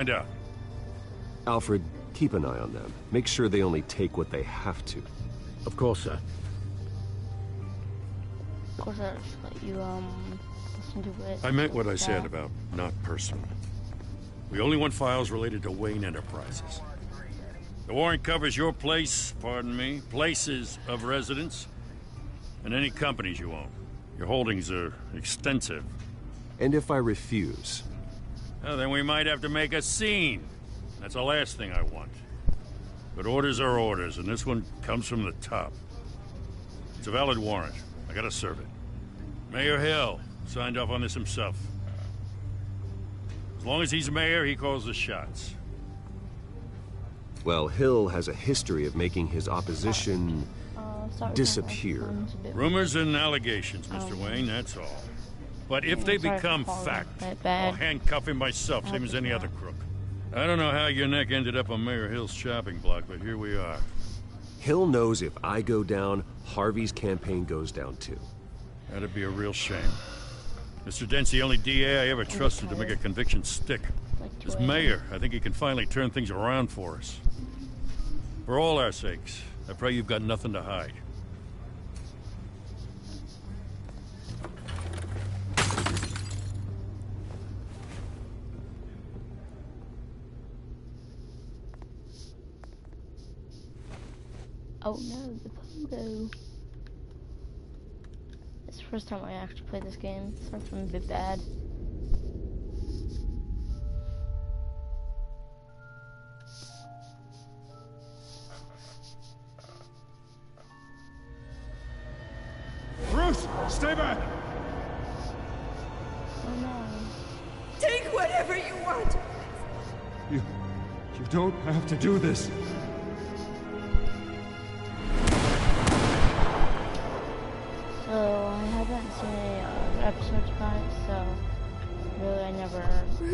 Find out. Alfred, keep an eye on them. Make sure they only take what they have to. Of course, sir. Of course, I just let you, listen to it. I meant what I said about not personal. We only want files related to Wayne Enterprises. The warrant covers your place, pardon me, places of residence, and any companies you own. Your holdings are extensive. And if I refuse? Well, then we might have to make a scene. That's the last thing I want. But orders are orders, and this one comes from the top. It's a valid warrant. I gotta serve it. Mayor Hill signed off on this himself. As long as he's mayor, he calls the shots. Well, Hill has a history of making his opposition disappear. Rumors and allegations, Mr. Wayne, that's all. But if they become fact, I'll handcuff him myself, same as any other crook. I don't know how your neck ended up on Mayor Hill's chopping block, but here we are. Hill knows if I go down, Harvey's campaign goes down too. That'd be a real shame. Mr. Dent's the only DA I ever trusted to make a conviction stick. As mayor, I think he can finally turn things around for us. For all our sakes, I pray you've got nothing to hide. Oh no, the Pogo. It's the first time I actually played this game. It starts from a bit bad. Bruce, stay back! Oh no. Take whatever you want. You don't have to do this. So, I haven't seen any episodes about it, so really I never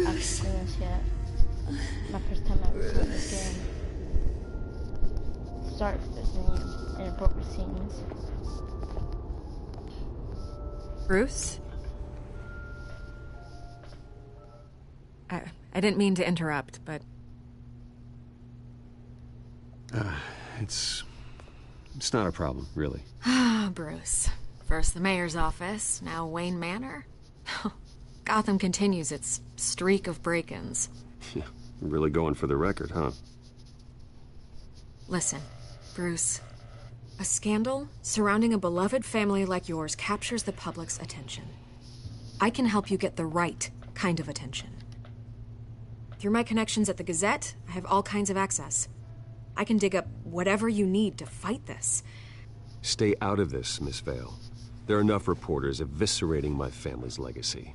actually seen this yet. My first time ever playing this game. Start there's any inappropriate scenes. Bruce? I didn't mean to interrupt, but... It's not a problem, really. Ah, Bruce. First the mayor's office, now Wayne Manor. Gotham continues its streak of break-ins. Yeah, really going for the record, huh? Listen, Bruce. A scandal surrounding a beloved family like yours captures the public's attention. I can help you get the right kind of attention. Through my connections at the Gazette, I have all kinds of access. I can dig up whatever you need to fight this. Stay out of this, Miss Vale. There are enough reporters eviscerating my family's legacy.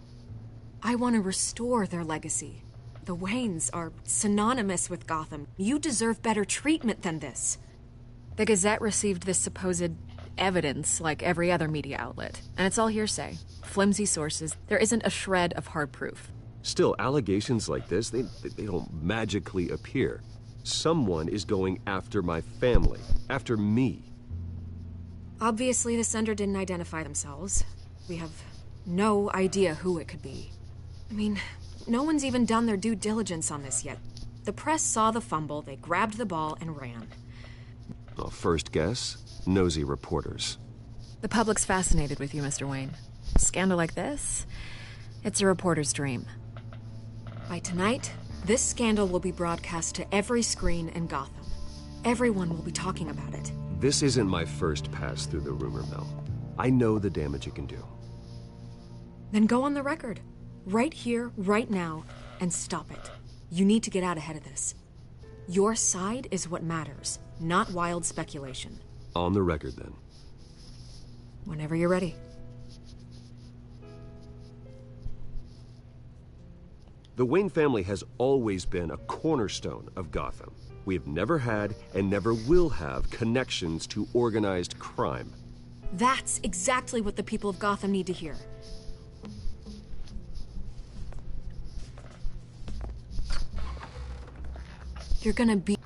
I want to restore their legacy. The Waynes are synonymous with Gotham. You deserve better treatment than this. The Gazette received this supposed evidence like every other media outlet, and it's all hearsay. Flimsy sources. There isn't a shred of hard proof. Still, allegations like this, they don't magically appear. Someone is going after my family, after me. Obviously, the sender didn't identify themselves. We have no idea who it could be. I mean, no one's even done their due diligence on this yet. The press saw the fumble, they grabbed the ball and ran. Well, first guess, nosy reporters. The public's fascinated with you, Mr. Wayne. A scandal like this, it's a reporter's dream. By tonight, this scandal will be broadcast to every screen in Gotham. Everyone will be talking about it. This isn't my first pass through the rumor mill. I know the damage it can do. Then go on the record. Right here, right now, and stop it. You need to get out ahead of this. Your side is what matters, not wild speculation. On the record, then. Whenever you're ready. The Wayne family has always been a cornerstone of Gotham. We have never had and never will have connections to organized crime. That's exactly what the people of Gotham need to hear. You're gonna be...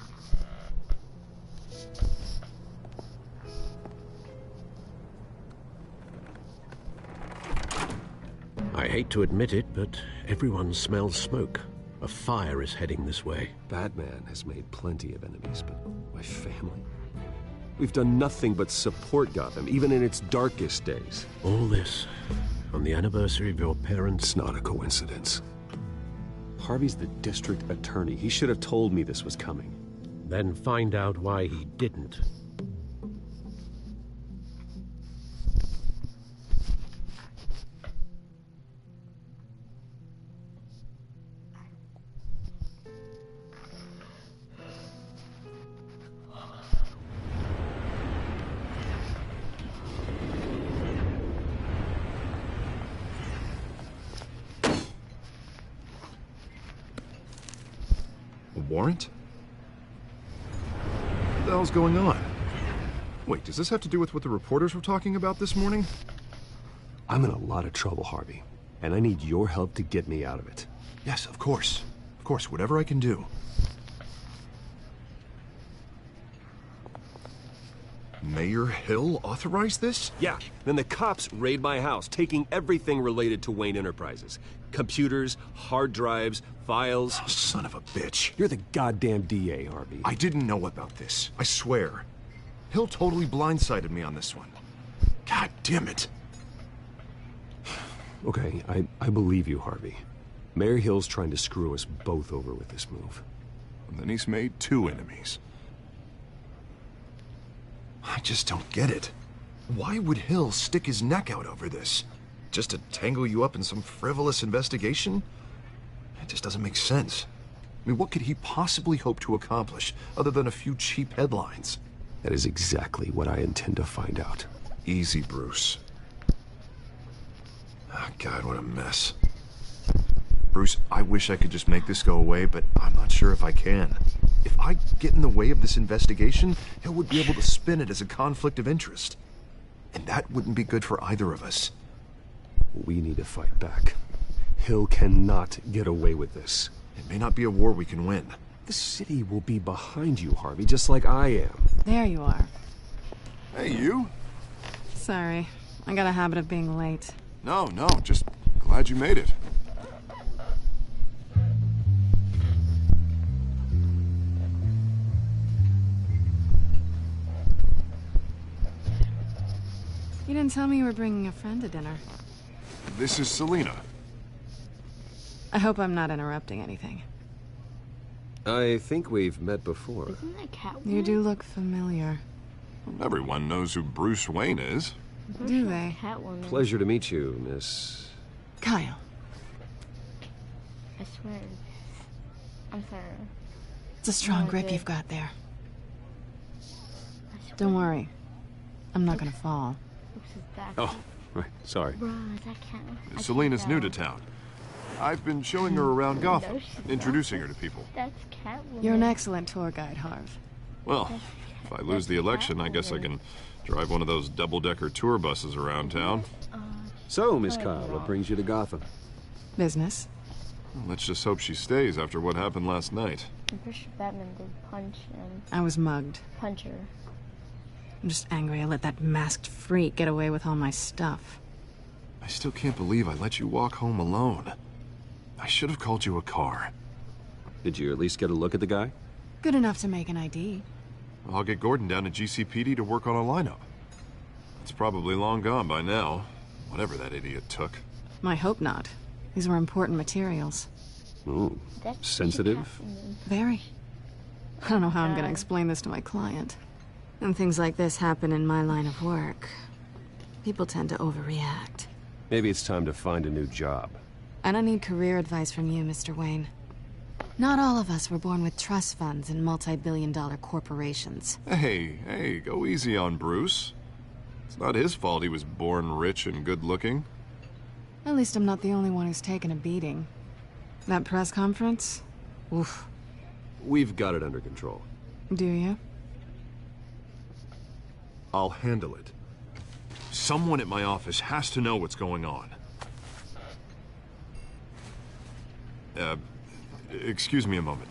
I hate to admit it, but everyone smells smoke. A fire is heading this way. Batman has made plenty of enemies, but my family... We've done nothing but support Gotham, even in its darkest days. All this on the anniversary of your parents'... It's not a coincidence. Harvey's the district attorney. He should have told me this was coming. Then find out why he didn't. Warrant? What the hell's going on? Wait, does this have to do with what the reporters were talking about this morning? I'm in a lot of trouble, Harvey, and I need your help to get me out of it. Yes, of course. Of course, whatever I can do. Mayor Hill authorized this? Yeah, then the cops raid my house, taking everything related to Wayne Enterprises. Computers, hard drives, files. Oh, son of a bitch. You're the goddamn DA, Harvey. I didn't know about this. I swear. Hill totally blindsided me on this one. God damn it. Okay, I believe you, Harvey. Mayor Hill's trying to screw us both over with this move. And then he's made 2 enemies. I just don't get it. Why would Hill stick his neck out over this? Just to tangle you up in some frivolous investigation? It just doesn't make sense. I mean, what could he possibly hope to accomplish other than a few cheap headlines? That is exactly what I intend to find out. Easy, Bruce. Oh, God, what a mess. Bruce, I wish I could just make this go away, but I'm not sure if I can. If I get in the way of this investigation, Hill would be able to spin it as a conflict of interest. And that wouldn't be good for either of us. We need to fight back. Hill cannot get away with this. It may not be a war we can win. The city will be behind you, Harvey, just like I am. There you are. Hey, you? Sorry. I got a habit of being late. No, just glad you made it. You didn't tell me you were bringing a friend to dinner. This is Selina. I hope I'm not interrupting anything. I think we've met before. Isn't that Catwoman? You do look familiar. Everyone knows who Bruce Wayne is. Do they? Catwoman. Pleasure to meet you, Miss... Kyle. I swear. I'm sorry. It's a strong grip you've got there. Don't worry. I'm not gonna fall. Oops, is that Oh, right, sorry. Bruh, is that Catwoman? Selina's new to town. I've been showing her around Gotham, introducing her to people. That's Catwoman. You're an excellent tour guide, Harv. Well, if I lose the election, I guess I can drive one of those double-decker tour buses around town. So, Miss Kyle, what brings you to Gotham? Business. Well, let's just hope she stays after what happened last night. I'm pretty sure Batman did punch him. I was mugged. Punch her. I'm just angry I let that masked freak get away with all my stuff. I still can't believe I let you walk home alone. I should have called you a car. Did you at least get a look at the guy? Good enough to make an ID. I'll get Gordon down to GCPD to work on a lineup. It's probably long gone by now, whatever that idiot took. I hope not. These were important materials. Ooh, That's sensitive? Catwoman. Very. I don't know how I'm gonna explain this to my client. When things like this happen in my line of work, people tend to overreact. Maybe it's time to find a new job. I don't need career advice from you, Mr. Wayne. Not all of us were born with trust funds and multi-billion-dollar corporations. Hey, go easy on Bruce. It's not his fault he was born rich and good-looking. At least I'm not the only one who's taken a beating. That press conference? Oof. We've got it under control. Do you? I'll handle it. Someone at my office has to know what's going on. Excuse me a moment.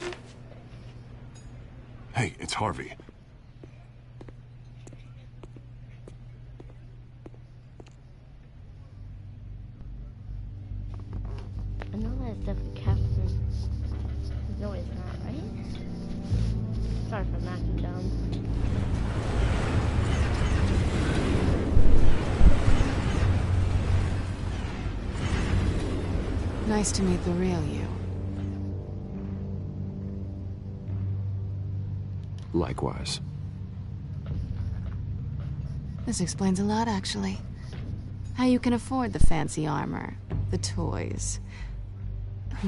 Hey, it's Harvey. I know that's definitely Catwoman. right? Sorry for acting dumb. Nice to meet the real you. Likewise. This explains a lot, actually. How you can afford the fancy armor, the toys.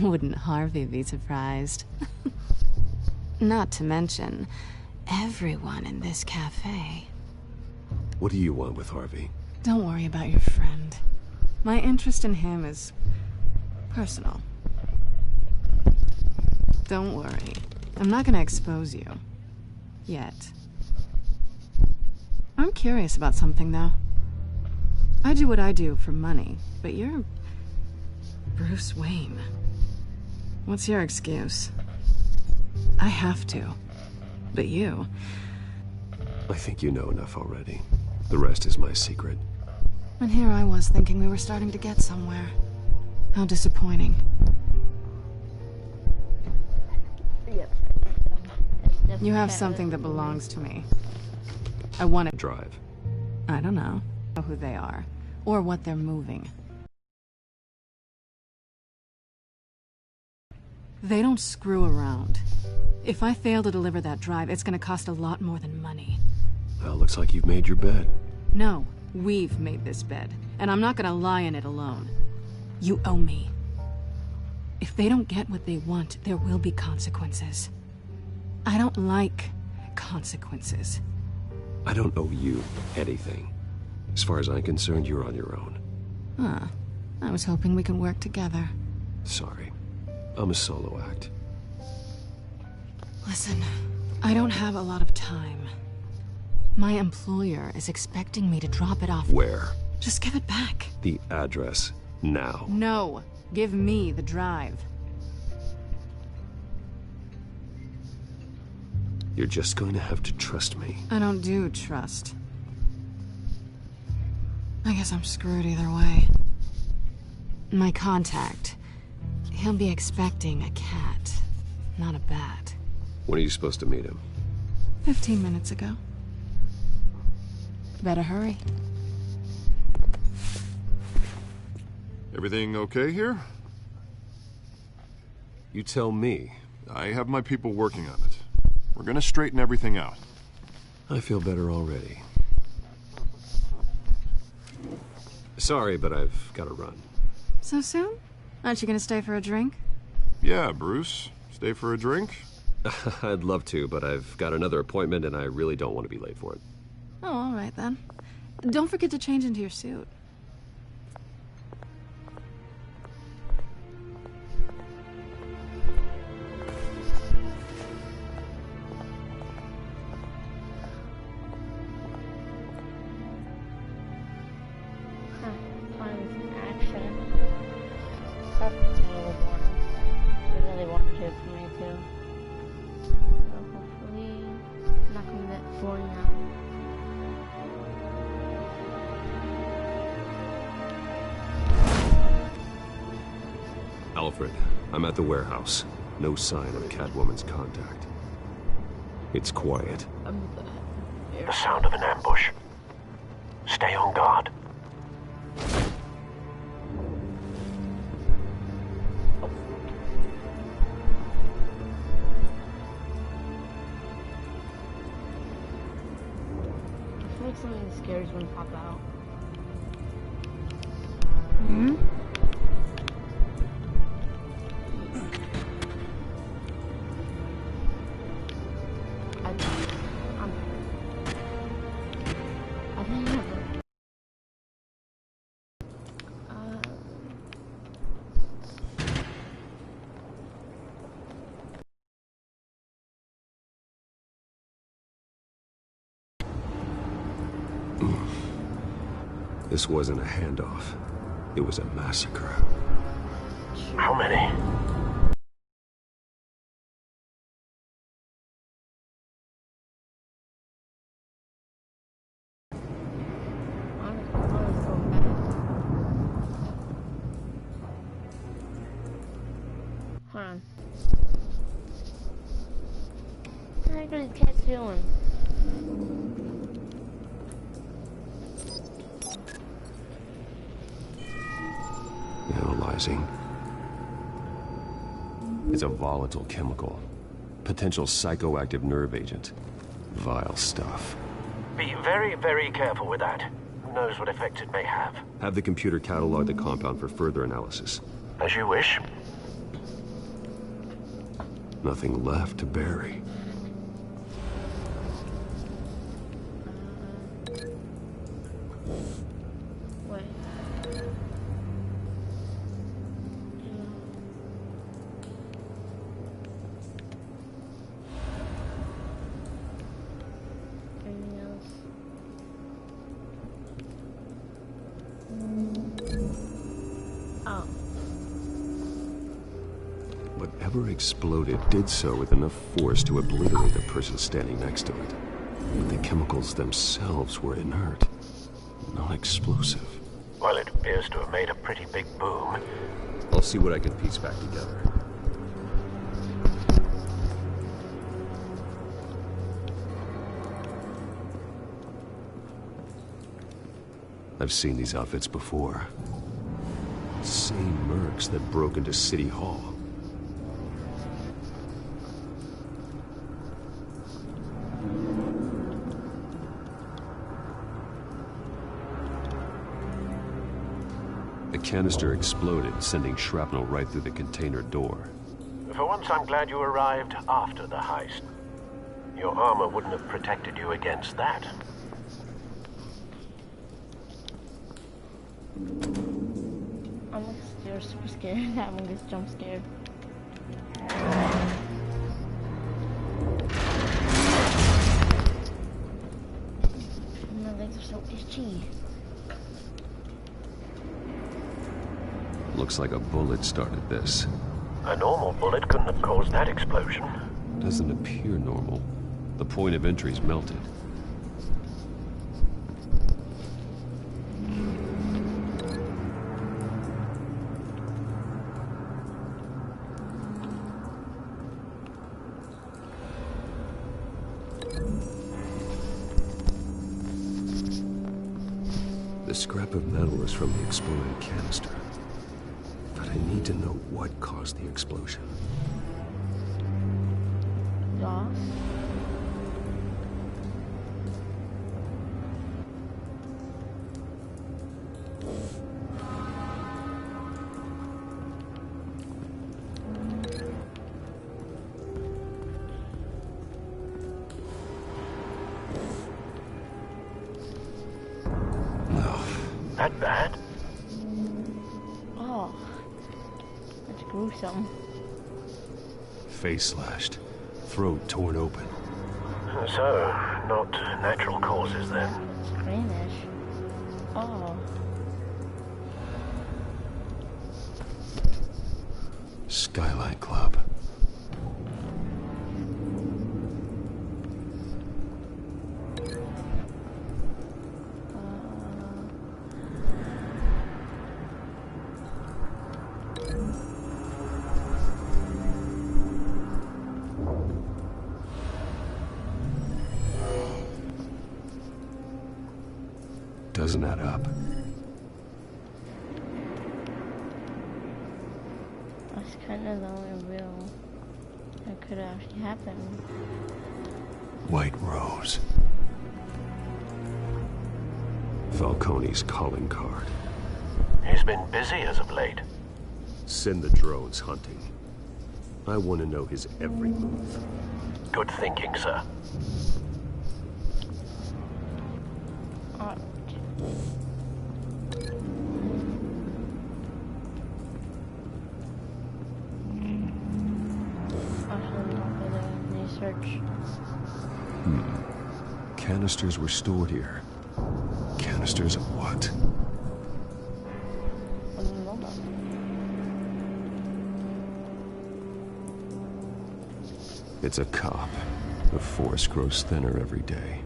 Wouldn't Harvey be surprised? Not to mention, everyone in this cafe. What do you want with Harvey? Don't worry about your friend. My interest in him is personal. Don't worry. I'm not gonna expose you. Yet. I'm curious about something, though. I do what I do for money, but you're Bruce Wayne. What's your excuse? I have to. But you... I think you know enough already. The rest is my secret. And here I was thinking we were starting to get somewhere. How disappointing. Yep. You have something that belongs to me. I want to Drive. I don't know who they are, or what they're moving. They don't screw around. If I fail to deliver that drive, it's gonna cost a lot more than money. Well, looks like you've made your bed. No, we've made this bed, and I'm not gonna lie in it alone. You owe me. If they don't get what they want, there will be consequences. I don't like consequences. I don't owe you anything. As far as I'm concerned, you're on your own. Huh. I was hoping we could work together. Sorry. I'm a solo act. Listen, I don't have a lot of time. My employer is expecting me to drop it off. Where? Just give it back. The address. Now. No. Give me the drive. You're just going to have to trust me. I don't do trust. I guess I'm screwed either way. My contact. He'll be expecting a cat, not a bat. When are you supposed to meet him? 15 minutes ago. Better hurry. Everything okay here? You tell me. I have my people working on it. We're gonna straighten everything out. I feel better already. Sorry, but I've got to run. So soon? Aren't you gonna stay for a drink? Yeah, Bruce. Stay for a drink? I'd love to, but I've got another appointment and I really don't want to be late for it. Oh, all right then. Don't forget to change into your suit. Alfred, I'm at the warehouse. No sign of Catwoman's contact. It's quiet. The sound of an ambush. Stay on guard. I feel like something scary is gonna pop out. Hmm? This wasn't a handoff. It was a massacre. How many? Hold on. heck are these cats doing? Analyzing. It's a volatile chemical. Potential psychoactive nerve agent. Vile stuff. Be very, very careful with that. Who knows what effects it may have. Have the computer catalog the compound for further analysis. As you wish. Nothing left to bury. Wait. Anything else? Oh. Whatever exploded did so with enough force to obliterate the person standing next to it. But the chemicals themselves were inert, non-explosive. Well, it appears to have made a pretty big boom. I'll see what I can piece back together. I've seen these outfits before. Same mercs that broke into City Hall. The canister exploded, sending shrapnel right through the container door. For once, I'm glad you arrived after the heist. Your armor wouldn't have protected you against that. You're super scared. That one gets jump scared. My legs are so itchy. Looks like a bullet started this. A normal bullet couldn't have caused that explosion. Doesn't appear normal. The point of entry's melted. The scrap of metal is from the exploded canister. But I need to know what caused the explosion. Yeah. That bad? Oh, that's gruesome. Face slashed, throat torn open. So, not natural causes then. Greenish. Oh. Skyline Club. Doesn't add up. That's kind of the only real that could actually happen. White Rose. Falcone's calling card. He's been busy as of late. Send the drones hunting. I want to know his every move. Good thinking, sir. Canisters were stored here. Canisters of what? It's a cop. The force grows thinner every day.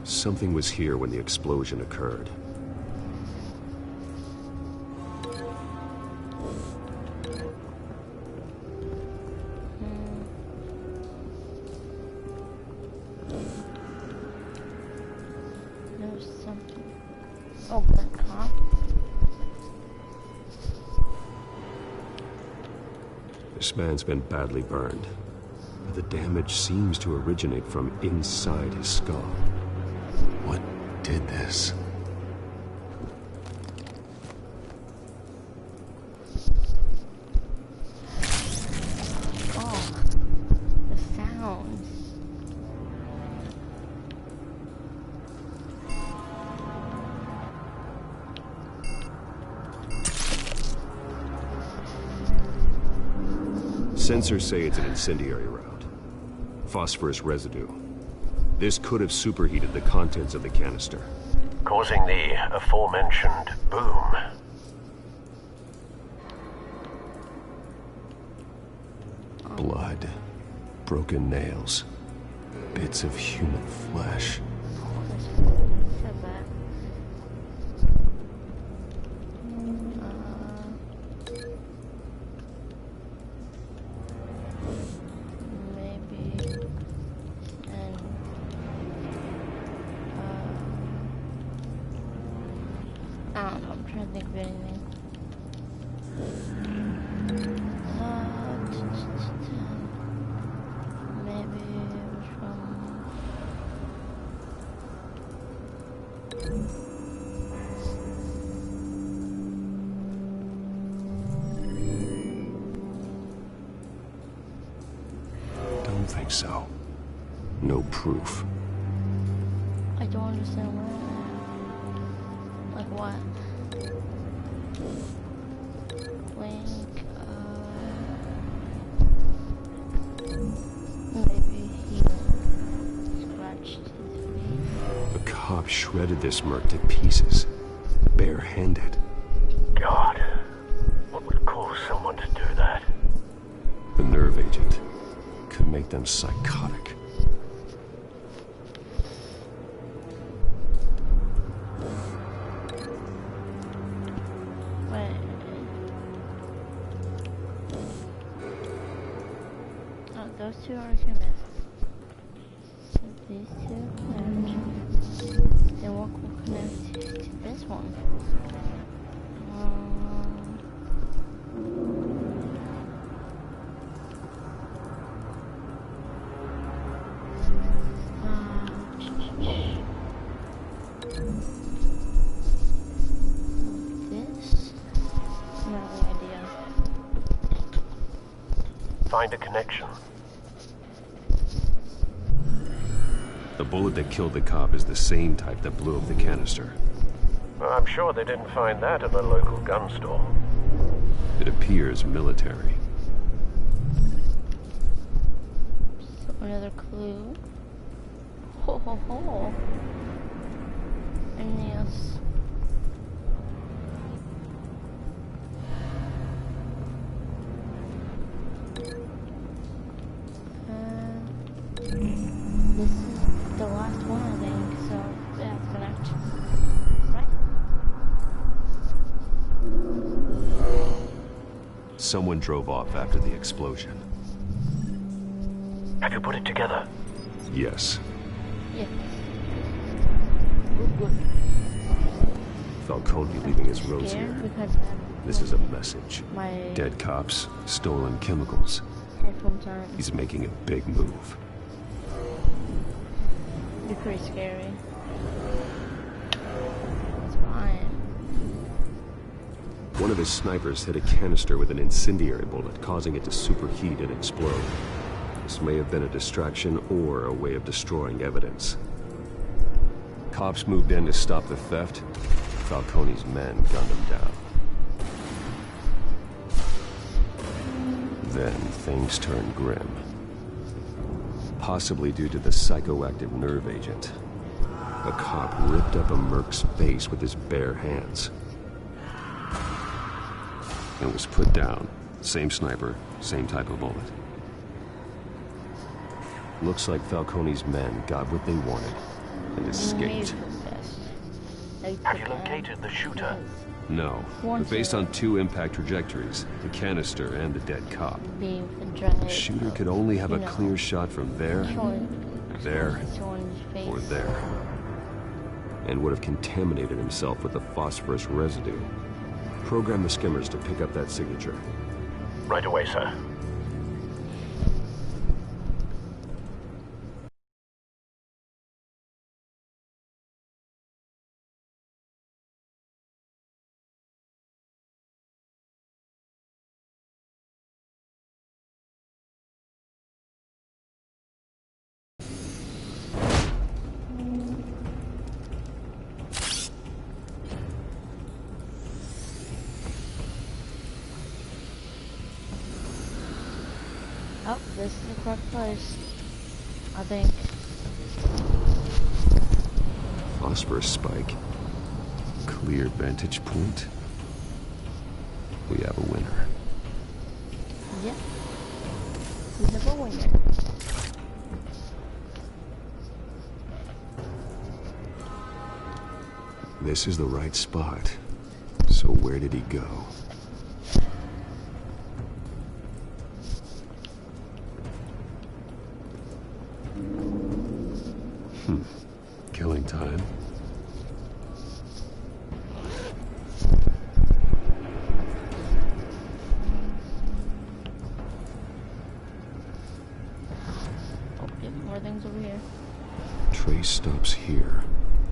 Something was here when the explosion occurred. cop. This man's been badly burned, but the damage seems to originate from inside his skull. What did this? Oh, the sounds. Sensors say it's an incendiary round. Phosphorus residue. This could have superheated the contents of the canister, causing the aforementioned boom. Blood, broken nails, bits of human flesh. Said that. Maybe. And I don't know. I'm trying to think of anything. Maybe it was from. Don't think so. No proof. I don't understand what. Like what? Link. Maybe he scratched his face. The cop shredded this merc to pieces, barehanded. God, what would cause someone to do that? The nerve agent could make them psychotic. Wait. Oh, those two are chemists. So these two connect. Then what will connect to this one? This? No idea. Find a connection. The bullet that killed the cop is the same type that blew up the canister. I'm sure they didn't find that at a local gun store. It appears military. So another clue. Ho ho ho. And yes. This is the last one, I think, so yeah, it's connect. Right? Someone drove off after the explosion. Have you put it together? Yes. Yeah. Good, good. Falcone leaving his rose Scared here. because This is a message. my Dead cops, stolen chemicals. headphones aren't. He's making a big move. Be pretty scary. It's fine. One of his snipers hit a canister with an incendiary bullet, causing it to superheat and explode. This may have been a distraction or a way of destroying evidence. Cops moved in to stop the theft. Falcone's men gunned him down. Then things turned grim. Possibly due to the psychoactive nerve agent. A cop ripped up a merc's face with his bare hands. And was put down. Same sniper, same type of bullet. Looks like Falcone's men got what they wanted and escaped. Have you located the shooter? No, but based on two impact trajectories, the canister and the dead cop, the shooter could only have a clear shot from there, there, or there. and would have contaminated himself with the phosphorus residue. Program the skimmers to pick up that signature. Right away, sir. Oh, this is the correct place, I think. Phosphorus spike. Clear vantage point. We have a winner. Yep. We have a winner. This is the right spot. So where did he go? Killing time. Oh, yeah, more things over here. Trace stops here.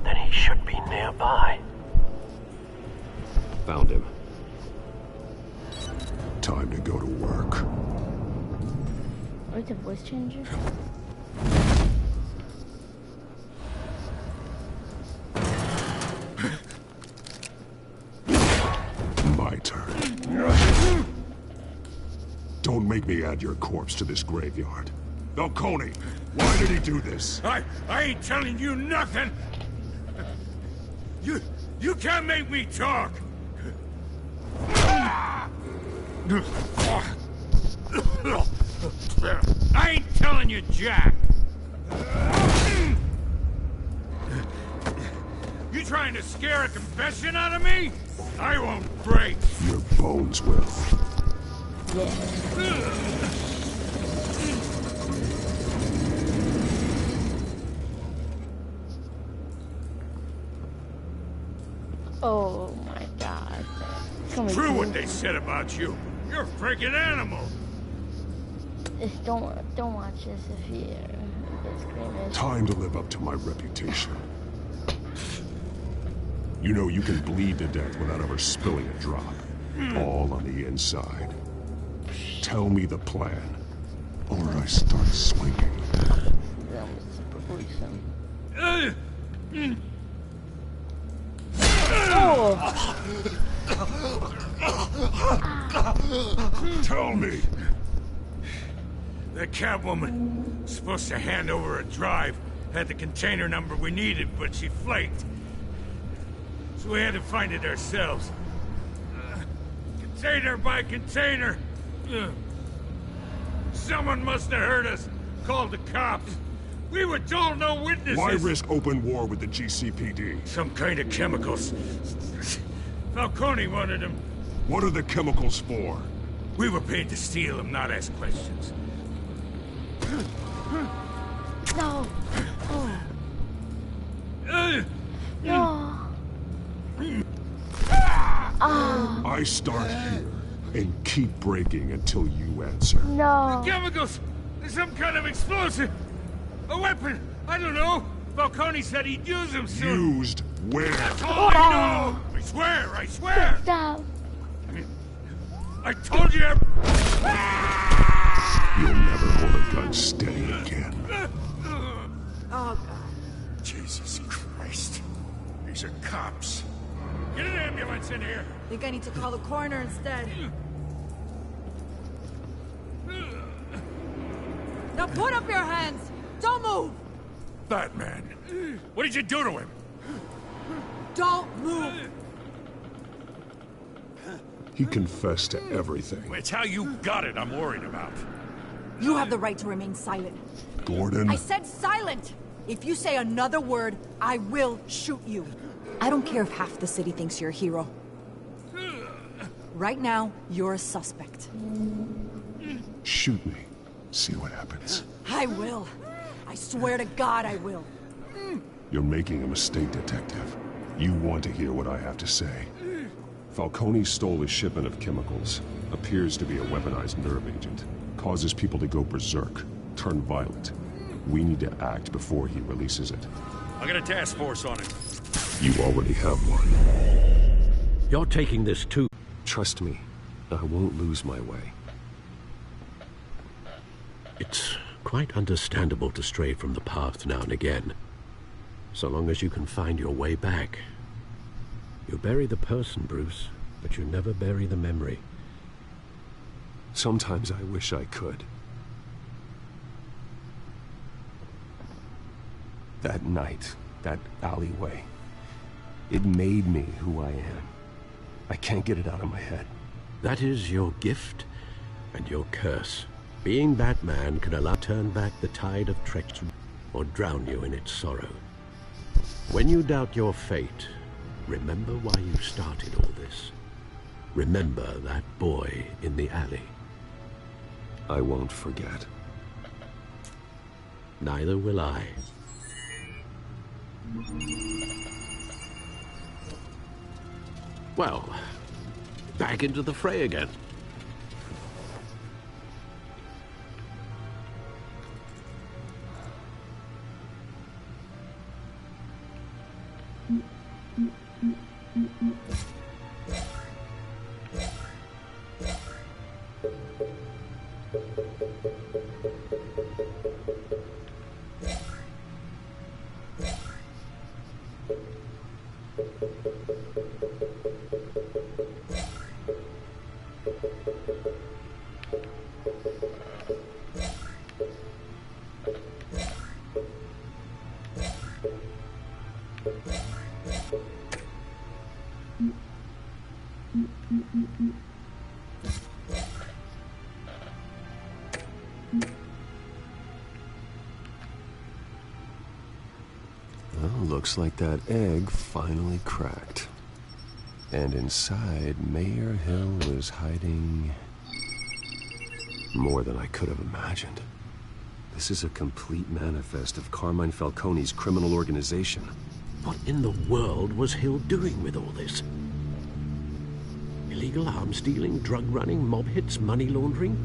Then he should be nearby. Found him. Time to go to work. Oh, it's a voice changer? My turn. Don't make me add your corpse to this graveyard. Falcone, why did he do this? I ain't telling you nothing! You can't make me talk! I ain't telling you, Jack! You trying to scare a confession out of me? I won't break! Your bones will. Oh my god. It's gonna be True cool. what they said about you. You're a freaking animal! Don't watch this if you get squeamish. Time to live up to my reputation. You know you can bleed to death without ever spilling a drop. All on the inside. Tell me the plan, or I start swinging. That was super gruesome. Tell me! The Catwoman, supposed to hand over a drive, had the container number we needed, but she flaked. So we had to find it ourselves. Container by container. Someone must have heard us, called the cops. We were told no witnesses. Why risk open war with the GCPD? Some kind of chemicals. Falcone wanted them. What are the chemicals for? We were paid to steal them, not ask questions. No. No. I start here and keep breaking until you answer. No. Chemicals! There's some kind of explosive! A weapon! I don't know! Falcone said he'd use them soon! Used where? That's all I know! I swear! I swear! Stop. I told you! You'll never hold a gun steady again. Oh, God. Jesus Christ. These are cops. Get an ambulance in here! Think I need to call the coroner instead. Now put up your hands! Don't move! Batman! What did you do to him? Don't move! He confessed to everything. It's how you got it I'm worried about. You have the right to remain silent. Gordon? I said silent! If you say another word, I will shoot you. I don't care if half the city thinks you're a hero. Right now, you're a suspect. Shoot me. See what happens. I will. I swear to God I will. You're making a mistake, Detective. You want to hear what I have to say. Falcone stole a shipment of chemicals. Appears to be a weaponized nerve agent. Causes people to go berserk, turn violent. We need to act before he releases it. I got a task force on it. You already have one. You're taking this too. Trust me, I won't lose my way. It's quite understandable to stray from the path now and again, so long as you can find your way back. You bury the person, Bruce, but you never bury the memory. Sometimes I wish I could. That night, that alleyway, it made me who I am. I can't get it out of my head. That is your gift and your curse. Being Batman can allow turn back the tide of treachery or drown you in its sorrow. When you doubt your fate, remember why you started all this. Remember that boy in the alley. I won't forget. Neither will I. Well, back into the fray again. Well, looks like that egg finally cracked. And inside, Mayor Hill was hiding more than I could have imagined. This is a complete manifest of Carmine Falcone's criminal organization. What in the world was Hill doing with all this? Illegal arms dealing, drug running, mob hits, money laundering?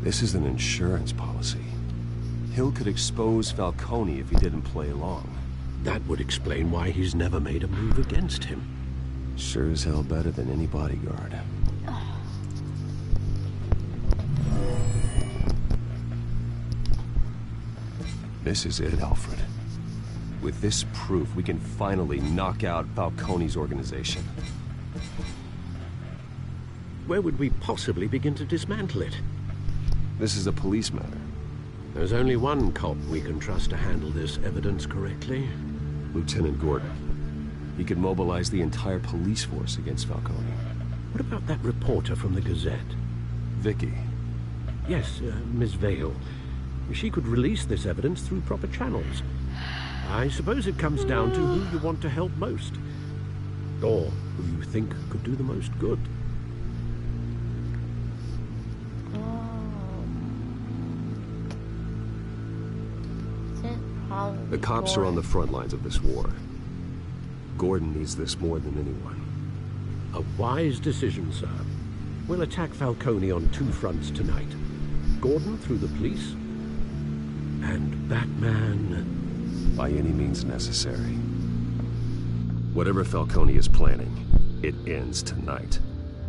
This is an insurance policy. Hill could expose Falcone if he didn't play along. That would explain why he's never made a move against him. Sure as hell better than any bodyguard. This is it, Alfred. With this proof, we can finally knock out Falcone's organization. Where would we possibly begin to dismantle it? This is a police matter. There's only one cop we can trust to handle this evidence correctly. Lieutenant Gordon. He could mobilize the entire police force against Falcone. What about that reporter from the Gazette? Vicky. Yes, Miss Vale. She could release this evidence through proper channels. I suppose it comes down to who you want to help most. Or who you think could do the most good. The cops are on the front lines of this war. Gordon needs this more than anyone. A wise decision, sir. We'll attack Falcone on two fronts tonight. Gordon through the police, and Batman... by any means necessary. Whatever Falcone is planning, it ends tonight.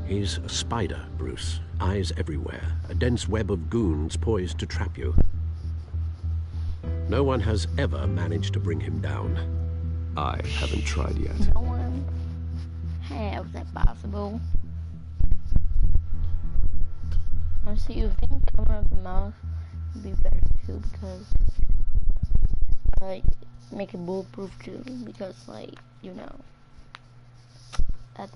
He's a spider, Bruce. Eyes everywhere. A dense web of goons poised to trap you. No one has ever managed to bring him down. I haven't tried yet. No one. How is that possible? Honestly, you think covering up the mouth would be better too, because like make it bulletproof too, because like, you know, that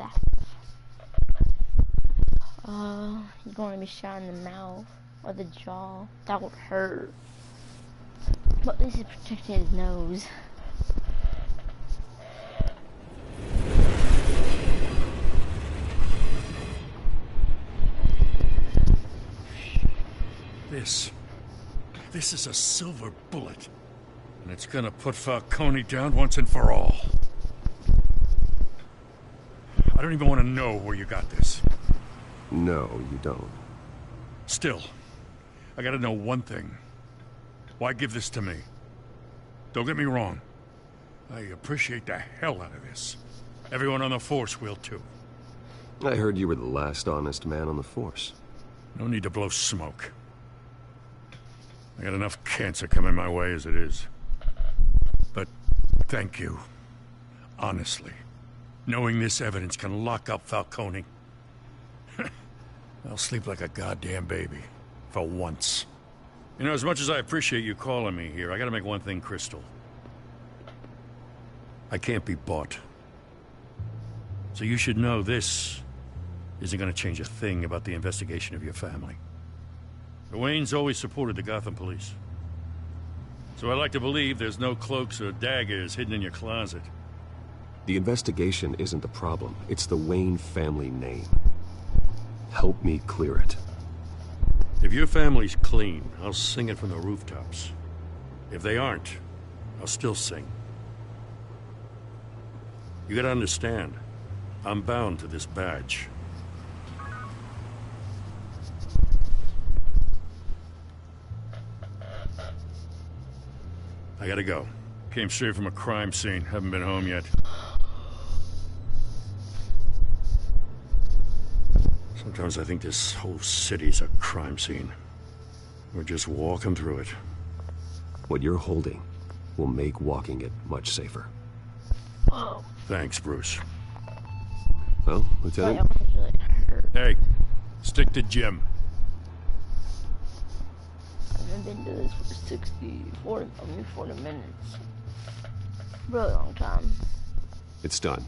you're gonna be shot in the mouth or the jaw. That would hurt. But at least it's protecting his nose. This is a silver bullet. And it's gonna put Falcone down once and for all. I don't even want to know where you got this. No, you don't. Still, I gotta know one thing. Why give this to me? Don't get me wrong. I appreciate the hell out of this. Everyone on the Force will too. I heard you were the last honest man on the Force. No need to blow smoke. I got enough cancer coming my way as it is. But thank you. Honestly. Knowing this evidence can lock up Falcone. I'll sleep like a goddamn baby. For once. You know, as much as I appreciate you calling me here, I gotta make one thing crystal. I can't be bought. So you should know this isn't gonna change a thing about the investigation of your family. The Waynes always supported the Gotham police. So I like to believe there's no cloaks or daggers hidden in your closet. The investigation isn't the problem. It's the Wayne family name. Help me clear it. If your family's clean, I'll sing it from the rooftops. If they aren't, I'll still sing. You gotta understand, I'm bound to this badge. I gotta go. Came straight from a crime scene. Haven't been home yet. Sometimes I think this whole city's a crime scene. We're just walking through it. What you're holding will make walking it much safer. Whoa. Thanks, Bruce. Well, Lieutenant? My arm is really hurt. Hey, stick to Jim. I've been doing this for 40 minutes. Really long time. It's done.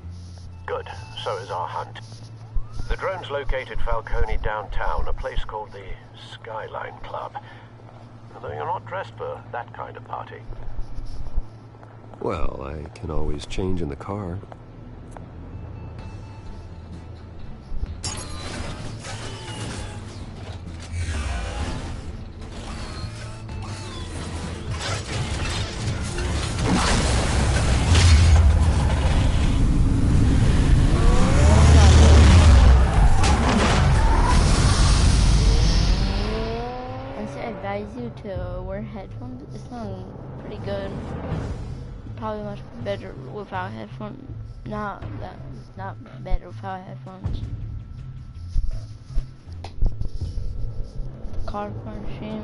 Good. So is our hunt. The drones located Falcone downtown, a place called the Skyline Club. Although you're not dressed for that kind of party. Well, I can always change in the car. You to wear headphones. It sounds pretty good. Probably much better without headphones. Not better without headphones. Car crunching.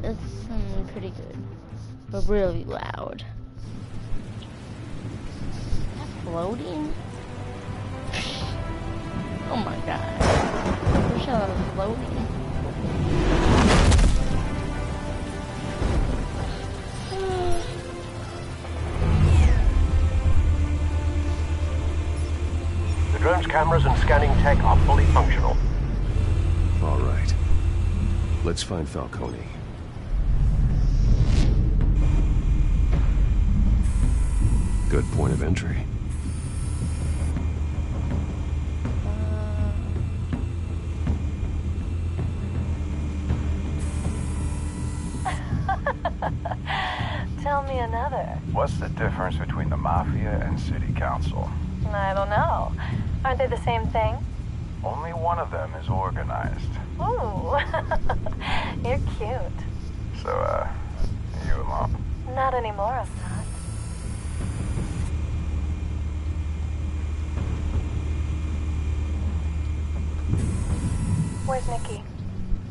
It's sounding pretty good, but really loud. Is that floating? Oh my god! I wish I was floating. The drone's cameras and scanning tech are fully functional. All right. Let's find Falcone. Good point of entry. Tell me another. What's the difference between the Mafia and City Council? I don't know. Aren't they the same thing? Only one of them is organized. Ooh. You're cute. So, you alone? Not anymore, I'm not. Where's Nicky?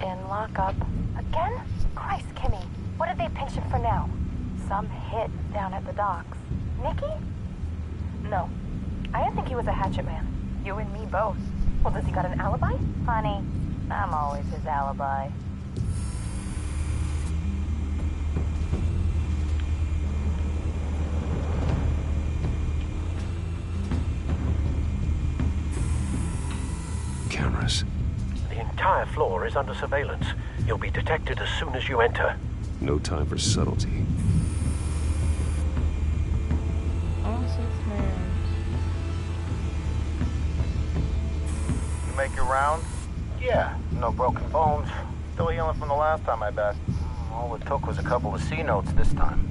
In lockup. Again? Christ, Kimmy. What did they pinch him for now? Some hit down at the docks. Nicky? No. I didn't think he was a hatchet man. You and me both. Well, does he got an alibi? Honey, I'm always his alibi. Cameras. The entire floor is under surveillance. You'll be detected as soon as you enter. No time for subtlety. You make your round? Yeah, no broken bones. Still healing from the last time I bet. All it took was a couple of C notes this time.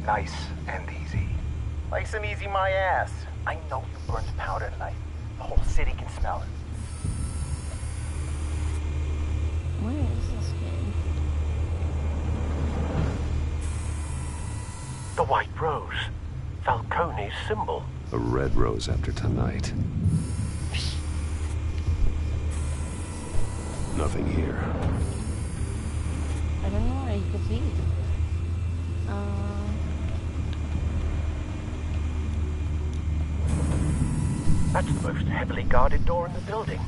Nice and easy. Nice and easy my ass. I know you burned powder tonight. The whole city can smell it. Where is this game? The White Rose. Falcone's symbol. A red rose after tonight. Nothing here. I don't know where you could be. That's the most heavily guarded door in the building.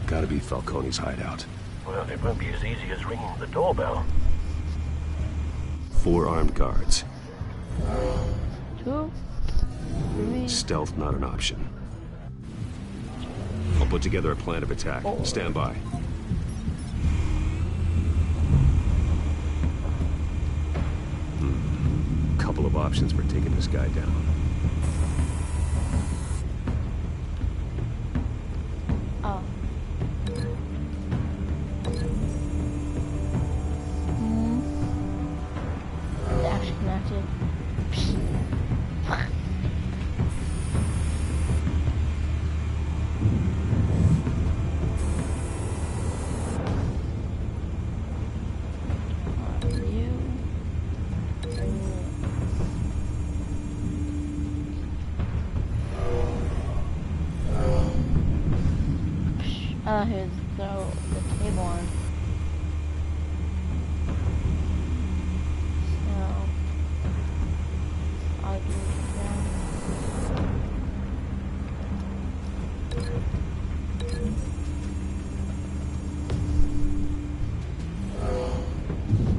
Gotta be Falcone's hideout. Well, it won't be as easy as ringing the doorbell. 4 armed guards. 2? 3? Stealth not an option. I'll put together a plan of attack. Stand by. Couple of options for taking this guy down. Oh. They're actually connected. Here's throw the table on. So I'll do that.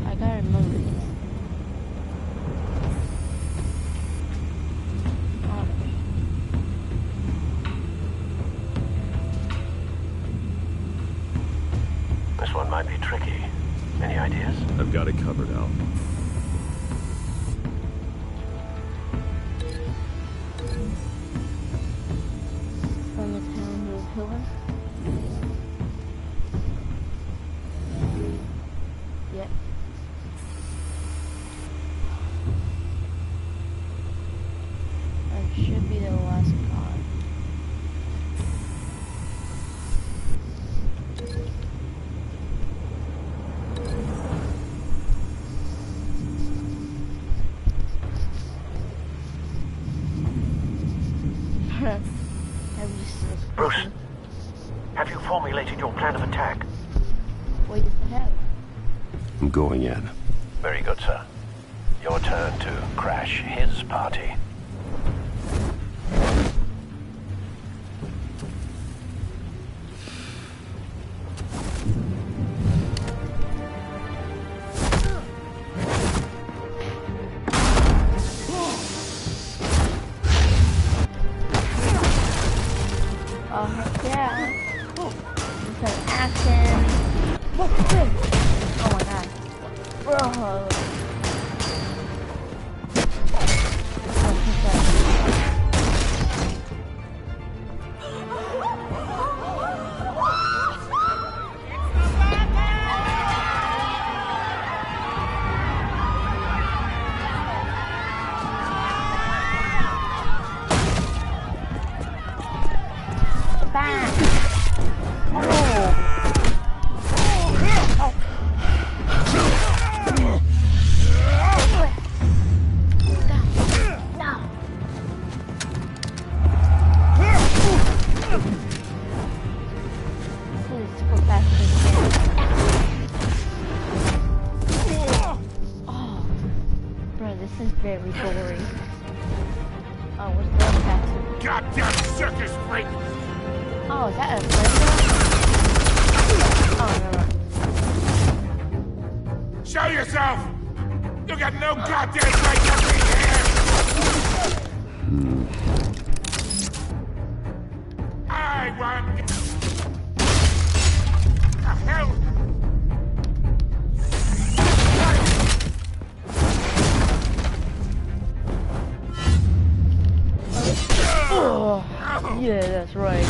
I gotta remember this. This one might be tricky. Any ideas? I've got it covered, Al. From the town of Pillar. Yep. That should be the last card. Bruce, have you formulated your plan of attack? What does it have? I'm going in. Very good, sir. Your turn to crash his party. Oh, yeah. It's an action. What's this? Oh my god. Bro. This is very boring. Oh, what's the passive? Goddamn circus freak! Oh, is that a friend? Oh, no. Show yourself! You got no goddamn right to be here! I want... The hell? Oh, yeah, that's right.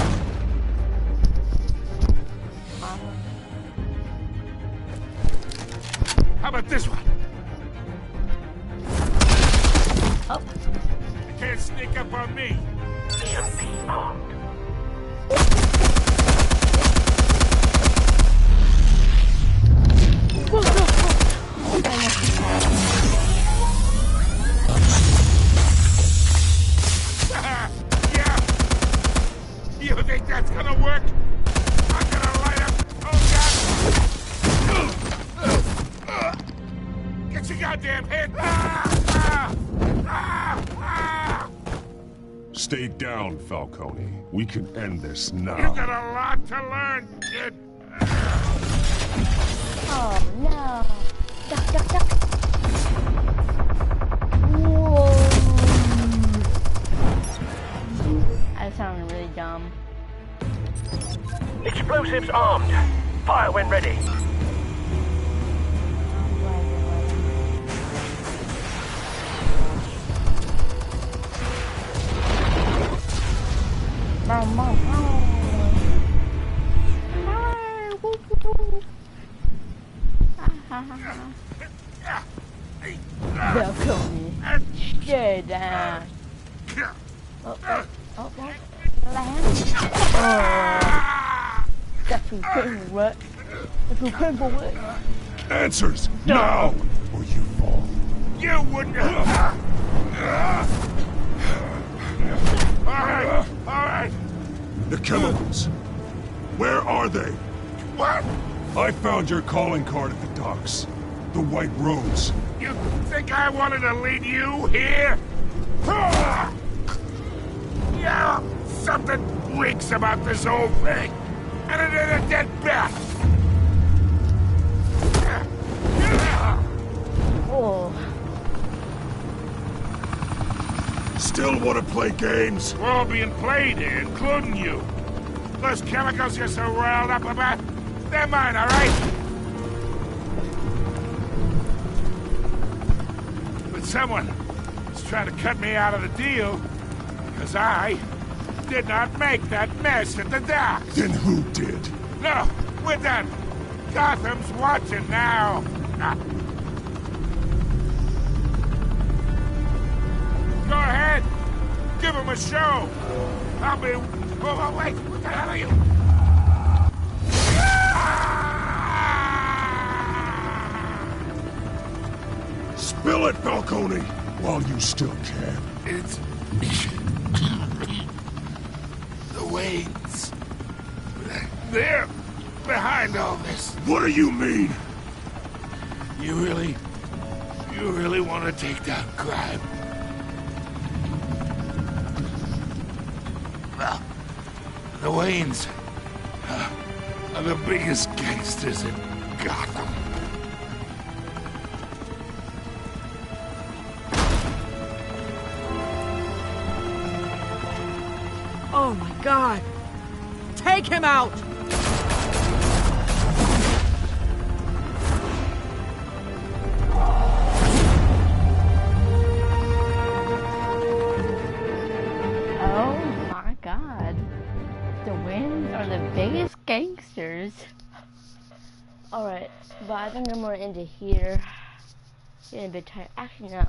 How about this one? on me. EMP armed. Yeah. You think that's gonna work? I'm gonna light up. Oh God! Get your goddamn head! Stay down, Falcone. We can end this now. You got a lot to learn, kid. Oh no. Duck, duck, duck. Whoa. That sounded really dumb. Explosives armed. Fire when ready. Falcone, stay down. Oh, land. That's some painful work. That's some painful work. Answers now, or you fall. You wouldn't. All right. The chemicals. Where are they? What? I found your calling card at the docks. The White Rose. You think I wanted to lead you here? Yeah, something reeks about this whole thing. And it ain't a dead bat. Oh. Still want to play games? We're all being played here, including you. Those chemicals you're so riled up about, they're mine, all right? But someone is trying to cut me out of the deal, because I did not make that mess at the docks. Then who did? No, we're done. Gotham's watching now. Go ahead. Give him a show. I'll be... Oh, wait. What the hell are you? Spill it, Falcone, while you still can. It's... the Waynes. They're behind all this. What do you mean? You really want to take down crime? Well, the Waynes are the biggest gangsters in Gotham. Oh my God! Take him out! Oh my God. The Waynes are the biggest gangsters. Alright, but I think I'm gonna end it here. Getting a bit tired. Actually, no.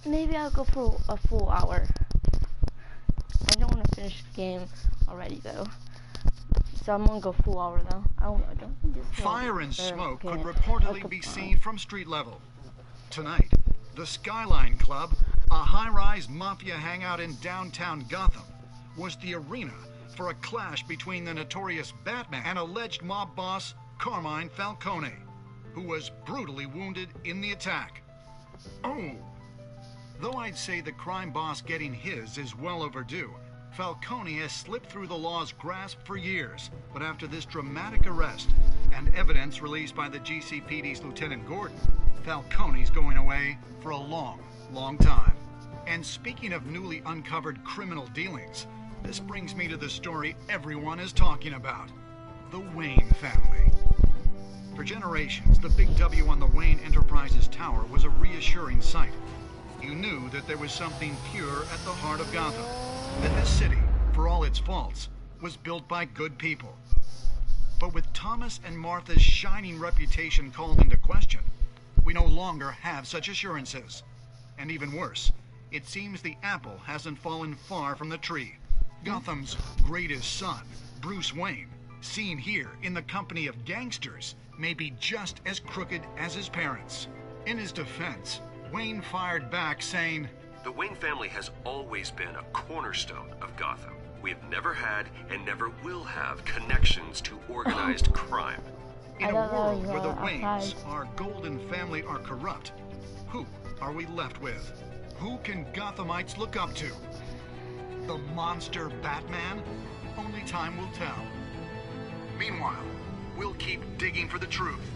Maybe I'll go for a full hour. I don't want to finish the game already though, so I'm gonna go full hour though. I don't think this Fire and smoke could reportedly be seen from street level. Tonight, the Skyline Club, a high-rise mafia hangout in downtown Gotham, was the arena for a clash between the notorious Batman and alleged mob boss Carmine Falcone, who was brutally wounded in the attack. Oh! Though I'd say the crime boss getting his is well overdue, Falcone has slipped through the law's grasp for years. But after this dramatic arrest and evidence released by the GCPD's Lieutenant Gordon, Falcone's going away for a long, long time. And speaking of newly uncovered criminal dealings, this brings me to the story everyone is talking about: the Wayne family. For generations, the big W on the Wayne Enterprises Tower was a reassuring sight. You knew that there was something pure at the heart of Gotham, that this city, for all its faults, was built by good people. But with Thomas and Martha's shining reputation called into question, we no longer have such assurances. And even worse, it seems the apple hasn't fallen far from the tree. Gotham's greatest son, Bruce Wayne, seen here in the company of gangsters, may be just as crooked as his parents. In his defense, Wayne fired back saying, "The Wayne family has always been a cornerstone of Gotham. We have never had and never will have connections to organized crime." In a world where the Waynes, our golden family, are corrupt, who are we left with? Who can Gothamites look up to? The monster Batman? Only time will tell. Meanwhile, we'll keep digging for the truth.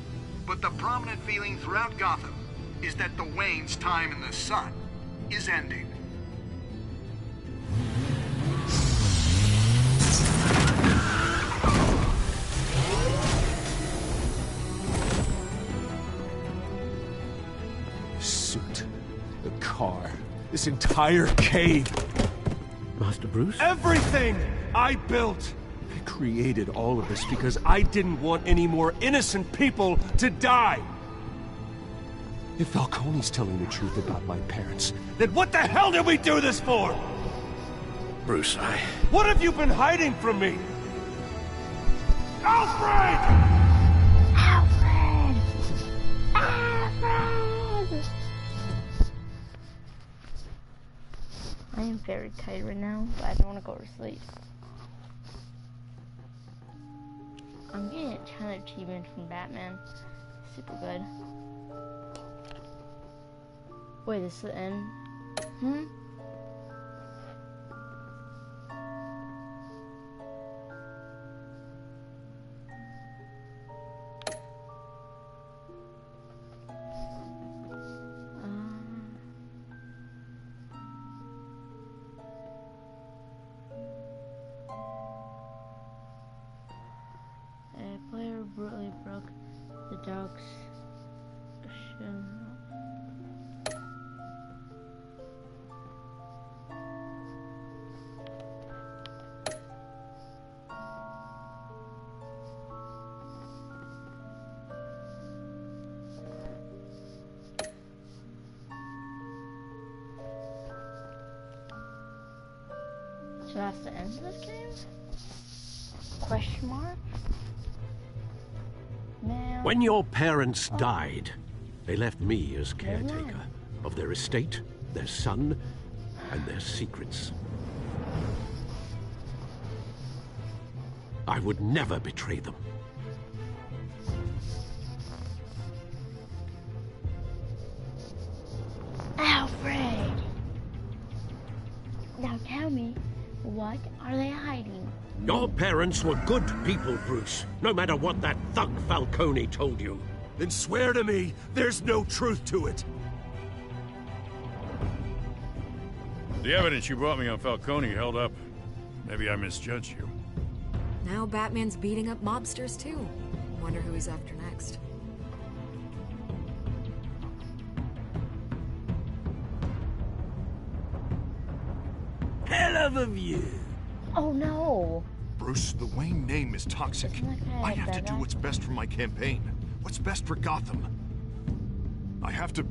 But the prominent feeling throughout Gotham is that the Waynes' time in the sun is ending. Suit, the car, this entire cave. Master Bruce? Everything I built! I created all of this because I didn't want any more innocent people to die! If Falcone's telling the truth about my parents, then what the hell did we do this for? Bruce, What have you been hiding from me? Alfred! Alfred! Alfred! I am very tired right now, but I don't want to go to sleep. I'm getting a ton of achievements from Batman. Super good. Wait, this is the end? A player brutally broke the dog's shin. So that's the end of this game? Question mark? Man. When your parents died, they left me as caretaker of their estate, their son, and their secrets. I would never betray them. Alfred! Now tell me, what are they hiding? Your parents were good people, Bruce, no matter what that thug Falcone told you. Then swear to me there's no truth to it. The evidence you brought me on Falcone held up. Maybe I misjudged you. Now Batman's beating up mobsters too. Wonder who he's after next. Hell of a view. Oh no! Bruce, the Wayne name is toxic. I have to do what's best for my campaign. What's best for Gotham. I have to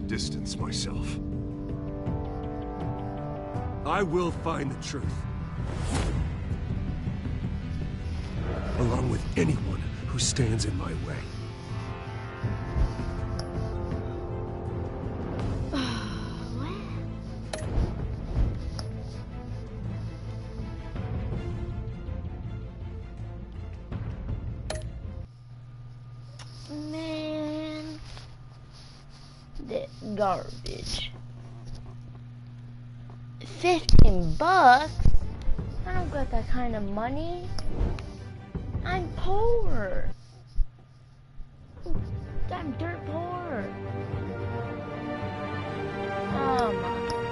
distance myself. I will find the truth. Along with anyone who stands in my way. Man, that garbage. 15 bucks? I don't got that kind of money. I'm poor. I'm dirt poor. Oh my